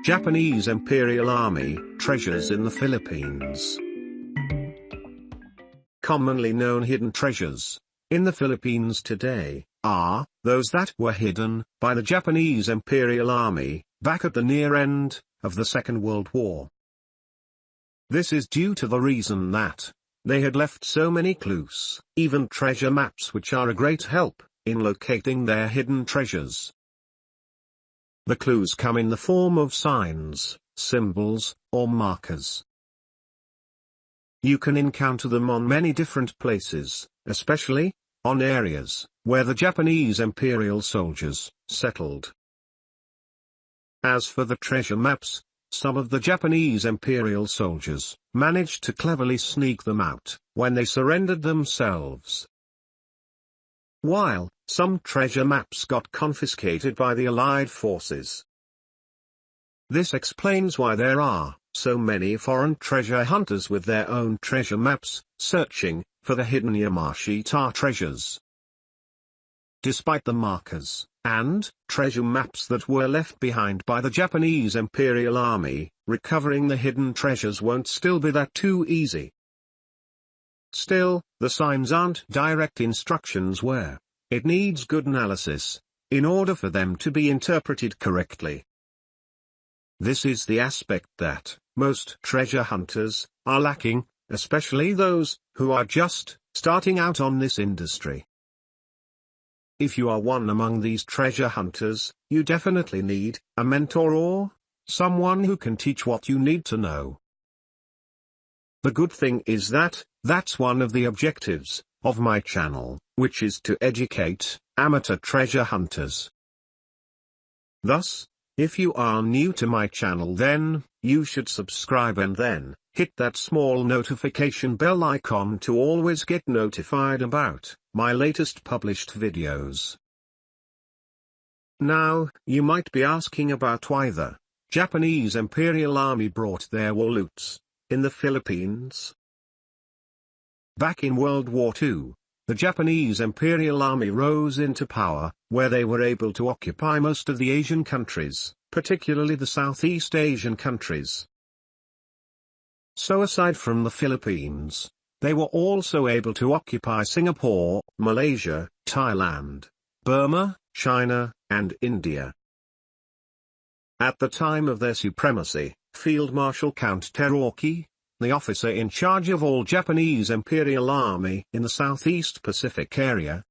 Japanese Imperial Army treasures in the Philippines. Commonly known hidden treasures in the Philippines today are those that were hidden by the Japanese Imperial Army back at the near end of the Second World War. This is due to the reason that they had left so many clues, even treasure maps, which are a great help in locating their hidden treasures. The clues come in the form of signs, symbols, or markers. You can encounter them on many different places, especially on areas where the Japanese imperial soldiers settled. As for the treasure maps, some of the Japanese imperial soldiers managed to cleverly sneak them out when they surrendered themselves, while some treasure maps got confiscated by the Allied forces. This explains why there are so many foreign treasure hunters with their own treasure maps, searching for the hidden Yamashita treasures. Despite the markers and treasure maps that were left behind by the Japanese Imperial Army, recovering the hidden treasures won't still be that too easy. Still, the signs aren't direct instructions where it needs good analysis in order for them to be interpreted correctly. This is the aspect that most treasure hunters are lacking, especially those who are just starting out on this industry. If you are one among these treasure hunters, you definitely need a mentor or someone who can teach what you need to know. The good thing is that that's one of the objectives of my channel, which is to educate amateur treasure hunters. Thus, if you are new to my channel, then you should subscribe and then hit that small notification bell icon to always get notified about my latest published videos. Now, you might be asking about why the Japanese Imperial Army brought their war loots in the Philippines. Back in World War II, the Japanese Imperial Army rose into power, where they were able to occupy most of the Asian countries, particularly the Southeast Asian countries. So aside from the Philippines, they were also able to occupy Singapore, Malaysia, Thailand, Burma, China, and India. At the time of their supremacy, Field Marshal Count Terauchi, the officer in charge of all Japanese Imperial Army in the Southeast Pacific area,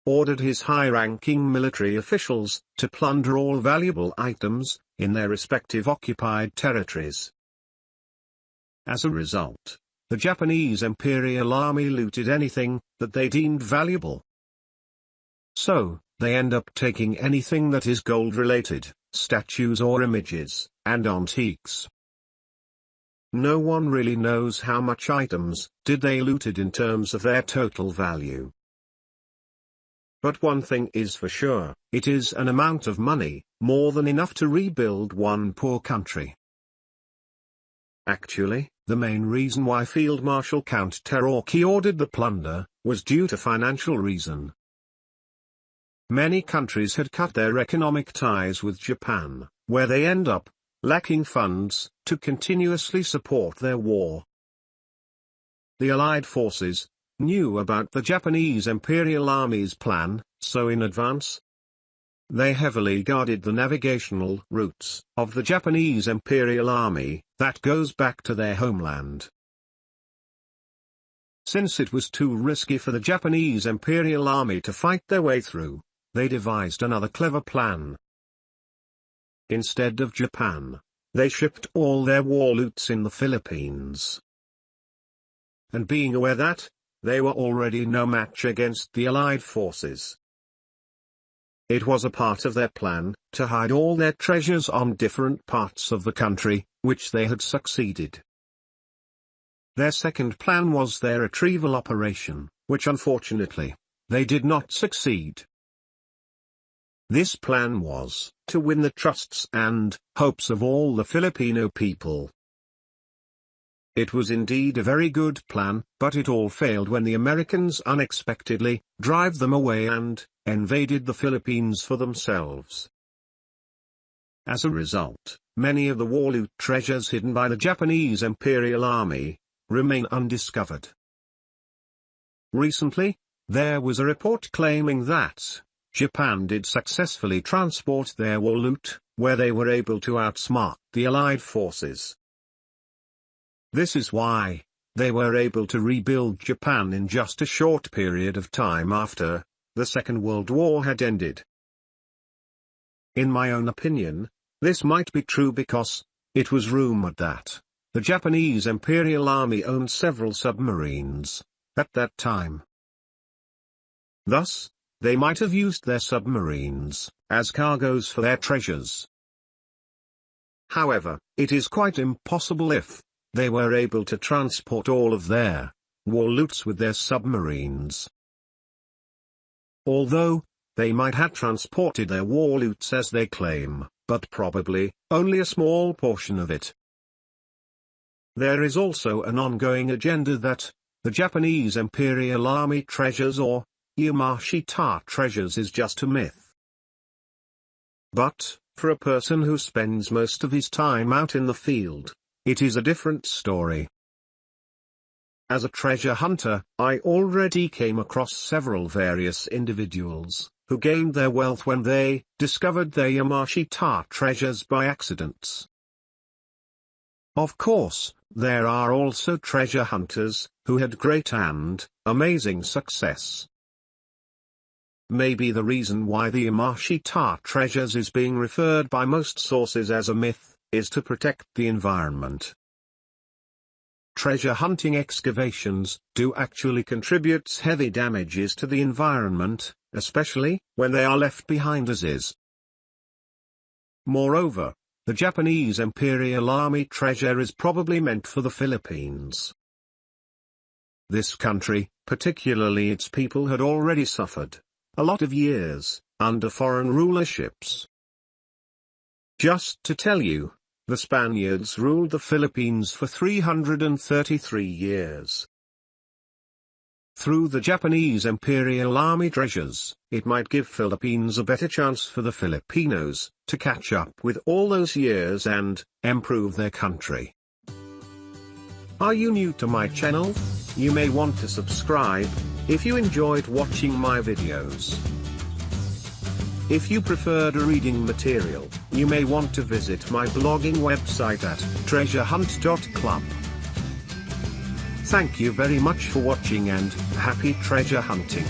ordered his high-ranking military officials to plunder all valuable items in their respective occupied territories. As a result, the Japanese Imperial Army looted anything that they deemed valuable. So, they end up taking anything that is gold-related, statues or images, and antiques. No one really knows how much items did they looted in terms of their total value. But one thing is for sure, it is an amount of money, more than enough to rebuild one poor country. Actually, the main reason why Field Marshal Count Terauchi ordered the plunder was due to financial reason. Many countries had cut their economic ties with Japan, where they end up lacking funds to continuously support their war. The Allied forces knew about the Japanese Imperial Army's plan, so in advance, they heavily guarded the navigational routes of the Japanese Imperial Army that goes back to their homeland. Since it was too risky for the Japanese Imperial Army to fight their way through, they devised another clever plan. Instead of Japan, they shipped all their war loots in the Philippines. And being aware that they were already no match against the Allied forces, it was a part of their plan to hide all their treasures on different parts of the country, which they had succeeded. Their second plan was their retrieval operation, which unfortunately, they did not succeed. This plan was to win the trusts and hopes of all the Filipino people. It was indeed a very good plan, but it all failed when the Americans unexpectedly drove them away and invaded the Philippines for themselves. As a result, many of the war loot treasures hidden by the Japanese Imperial Army remain undiscovered. Recently, there was a report claiming that Japan did successfully transport their war loot, where they were able to outsmart the Allied forces. This is why they were able to rebuild Japan in just a short period of time after the Second World War had ended. In my own opinion, this might be true because it was rumored that the Japanese Imperial Army owned several submarines at that time. Thus, they might have used their submarines as cargoes for their treasures. However, it is quite impossible if they were able to transport all of their war loots with their submarines. Although, they might have transported their war loots as they claim, but probably only a small portion of it. There is also an ongoing agenda that the Japanese Imperial Army treasures or Yamashita Treasures is just a myth. But, for a person who spends most of his time out in the field, it is a different story. As a treasure hunter, I already came across several various individuals who gained their wealth when they discovered their Yamashita treasures by accidents. Of course, there are also treasure hunters who had great and amazing success. Maybe the reason why the Yamashita treasures is being referred by most sources as a myth is to protect the environment. Treasure hunting excavations do actually contribute heavy damages to the environment, especially when they are left behind as is. Moreover, the Japanese Imperial Army treasure is probably meant for the Philippines. This country, particularly its people, had already suffered a lot of years under foreign rulerships. Just to tell you, the Spaniards ruled the Philippines for 333 years. Through the Japanese Imperial Army treasures, it might give Philippines a better chance for the Filipinos to catch up with all those years and improve their country. Are you new to my channel? You may want to subscribe if you enjoyed watching my videos. If you preferred a reading material, you may want to visit my blogging website at treasurehunt.club. Thank you very much for watching and happy treasure hunting.